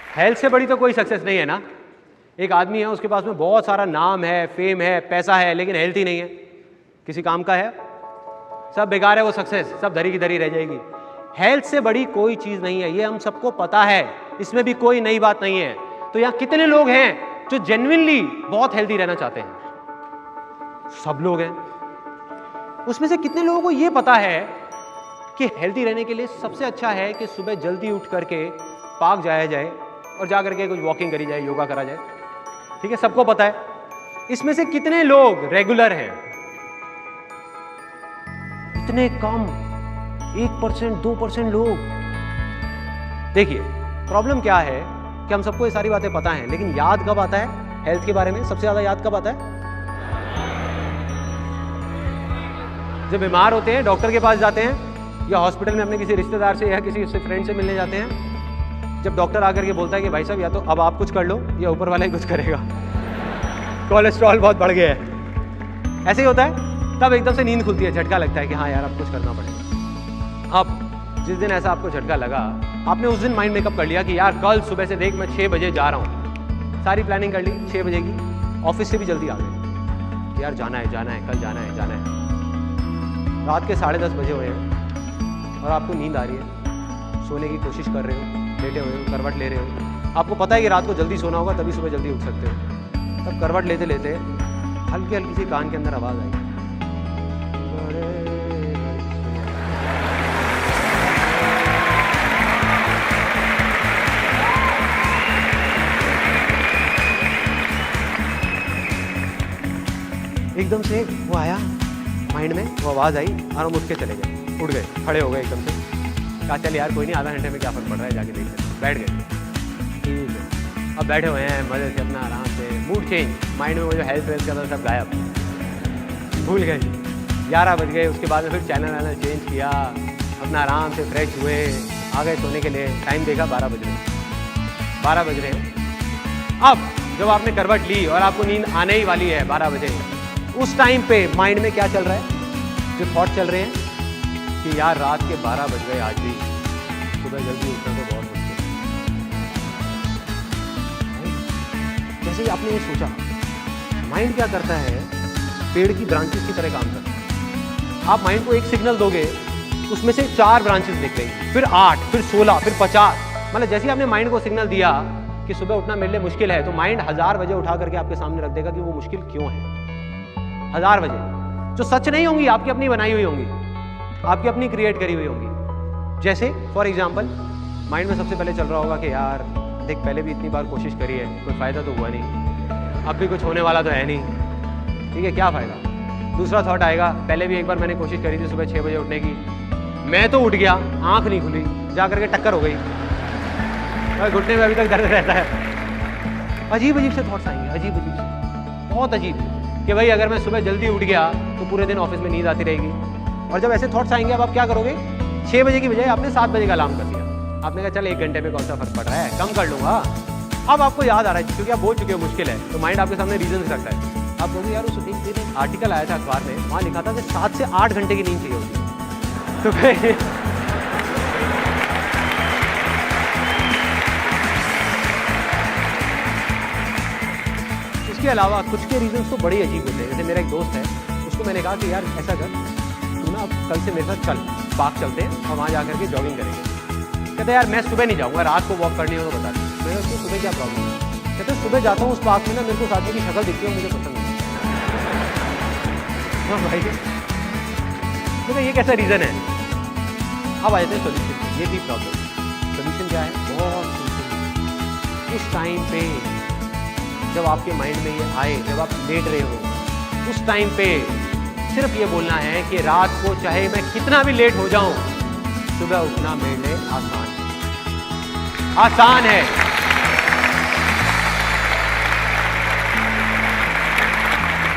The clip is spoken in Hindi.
हेल्थ से बड़ी तो कोई सक्सेस नहीं है ना। एक आदमी है, उसके पास में बहुत सारा नाम है, फेम है, पैसा है, लेकिन हेल्थ ही नहीं है, किसी काम का है, सब बेकार है वो सक्सेस, सब धरी की धरी रह जाएगी। हेल्थ से बड़ी कोई चीज नहीं है, ये हम सबको पता है, इसमें भी कोई नई बात नहीं है। तो यहां कितने लोग हैं जो जेन्युइनली बहुत हेल्दी रहना चाहते हैं? सब लोग हैं। उसमें से कितने लोगों को यह पता है कि हेल्दी रहने के लिए सबसे अच्छा है कि सुबह जल्दी उठ करके पार्क जाया जाए और जा करके कुछ वॉकिंग करी जाए, योगा करा जाए? ठीक है, सबको पता है। इसमें से कितने लोग रेगुलर हैं? इतने कम, 1%, 2% लोग। देखिए प्रॉब्लम क्या है कि हम सबको ये सारी बातें पता हैं, लेकिन याद कब आता है हेल्थ के बारे में? सबसे ज्यादा याद कब आता है? जब बीमार होते हैं, डॉक्टर के पास जाते हैं, या हॉस्पिटल में अपने किसी रिश्तेदार से या किसी फ्रेंड से मिलने जाते हैं, जब डॉक्टर आकर के बोलता है कि भाई साहब या तो अब आप कुछ कर लो या ऊपर वाला ही कुछ करेगा, कोलेस्ट्रॉल बहुत बढ़ गया है, ऐसे ही होता है। तब एकदम से नींद खुलती है, झटका लगता है कि हाँ यार अब कुछ करना पड़ेगा। अब जिस दिन ऐसा आपको झटका लगा, आपने उस दिन माइंड मेकअप कर लिया कि यार कल सुबह से देख मैं 6 बजे जा रहा हूँ, सारी प्लानिंग कर ली 6 बजे की, ऑफिस से भी जल्दी आ गए, यार जाना है कल जाना है। रात के 10:30 बजे हुए हैं और आपको नींद आ रही है, सोने की कोशिश कर रहे हो, लेटे हुए हो, करवट ले रहे हो, आपको पता है कि रात को जल्दी सोना होगा तभी सुबह जल्दी उठ सकते हो। तब करवट लेते लेते हल्की हल्की सी कान के अंदर आवाज आई, एकदम से वो आया माइंड में, वो आवाज आई और हम उठ के चले गए, उठ गए, खड़े हो गए एकदम से। कहा चल यार कोई नहीं, आधा घंटे में क्या फर्क पड़ रहा है, जाके देख लेते। बैठ गए, ठीक है, अब बैठे हुए हैं मजे से अपना आराम से, मूड चेंज, माइंड में वो जो हेल्थ वेल्थ का था सब गायब, भूल गए। 11 बज गए, उसके बाद में फिर चैनल चेंज किया, अपना आराम से फ्रेश हुए, आ गए सोने के लिए। टाइम देखा 12 बज रहे हैं। अब जब आपने करवट ली और आपको नींद आने ही वाली है 12 बजे, उस टाइम पे माइंड में क्या चल रहा है? जो थॉट चल रहे हैं कि यार रात के 12 बज गए, आज भी सुबह जल्दी उठना तो बहुत मुश्किल है। जैसे ही आपने ये सोचा, माइंड क्या करता है? पेड़ की ब्रांचेस की तरह काम करता है। आप माइंड को एक सिग्नल दोगे, उसमें से 4 ब्रांचेस निकलेंगी, फिर 8, फिर 16, फिर 50। मतलब जैसे ही आपने माइंड को सिग्नल दिया कि सुबह उठना मेरे लिए मुश्किल है, तो माइंड 1000 बजे उठा करके आपके सामने रख देगा कि वो मुश्किल क्यों है। 1000 बजे जो सच नहीं होंगी, आपकी अपनी बनाई हुई होंगी, आपकी अपनी क्रिएट करी हुई होंगी। जैसे फॉर एग्जाम्पल माइंड में सबसे पहले चल रहा होगा कि यार देख पहले भी इतनी बार कोशिश करी है, कोई फ़ायदा तो हुआ नहीं, अब भी कुछ होने वाला तो है नहीं, ठीक है क्या फ़ायदा। दूसरा थॉट आएगा, पहले भी एक बार मैंने कोशिश करी थी सुबह 6 बजे उठने की, मैं तो उठ गया, आँख नहीं खुली, जा करके टक्कर हो गई और घुटने में अभी तक दर्द रहता है। अजीब अजीब से थॉट्स आएंगे, अजीब अजीब से, बहुत अजीब, कि भाई अगर मैं सुबह जल्दी उठ गया तो पूरे दिन ऑफिस में नींद आती रहेगी। और जब ऐसे थॉट्स आएंगे, अब आप क्या करोगे? 6 बजे की बजाय आपने 7 बजे का अलार्म कर दिया, आपने कहा चल 1 घंटे में कौन सा फर्क पड़ रहा है, कम कर लूंगा। अब आपको याद आ रहा है क्योंकि आप बोल चुके हो मुश्किल है, तो माइंड आपके सामने रीजन रखता है। आप बोलोगे यार उस एक आर्टिकल आया था अखबार में, वहाँ लिखा था कि 7 से 8 घंटे की नींद चाहिए होती है। तो इसके अलावा कुछ के रीजंस तो बड़े अजीब होते हैं। जैसे मेरा एक दोस्त है, उसको मैंने कहा कि यार ऐसा कर, तू ना कल से मेरे साथ चल, पार्क चलते हैं और वहाँ जाकर के जॉगिंग करेंगे। कहते यार मैं सुबह नहीं जाऊँगा, रात को वॉक करनी हो तो बता दी। मैंने उसको सुबह क्या प्रॉब्लम है? कहते सुबह जाता हूँ उस पार्क में ना, मेरे को साथी की शक्ल दिखती है, मुझे पसंद नहीं। हाँ भाई, तो ये कैसा रीज़न है? अब आ जाते हैं सोल्यूशन। ये थी प्रॉब्लम, सोल्यूशन क्या है? बहुत सिंपल। उस टाइम पे जब आपके माइंड में ये आए, जब आप लेट रहे हो, उस टाइम पे सिर्फ ये बोलना है कि रात को चाहे मैं कितना भी लेट हो जाऊं, सुबह उठना मेरे लिए आसान है।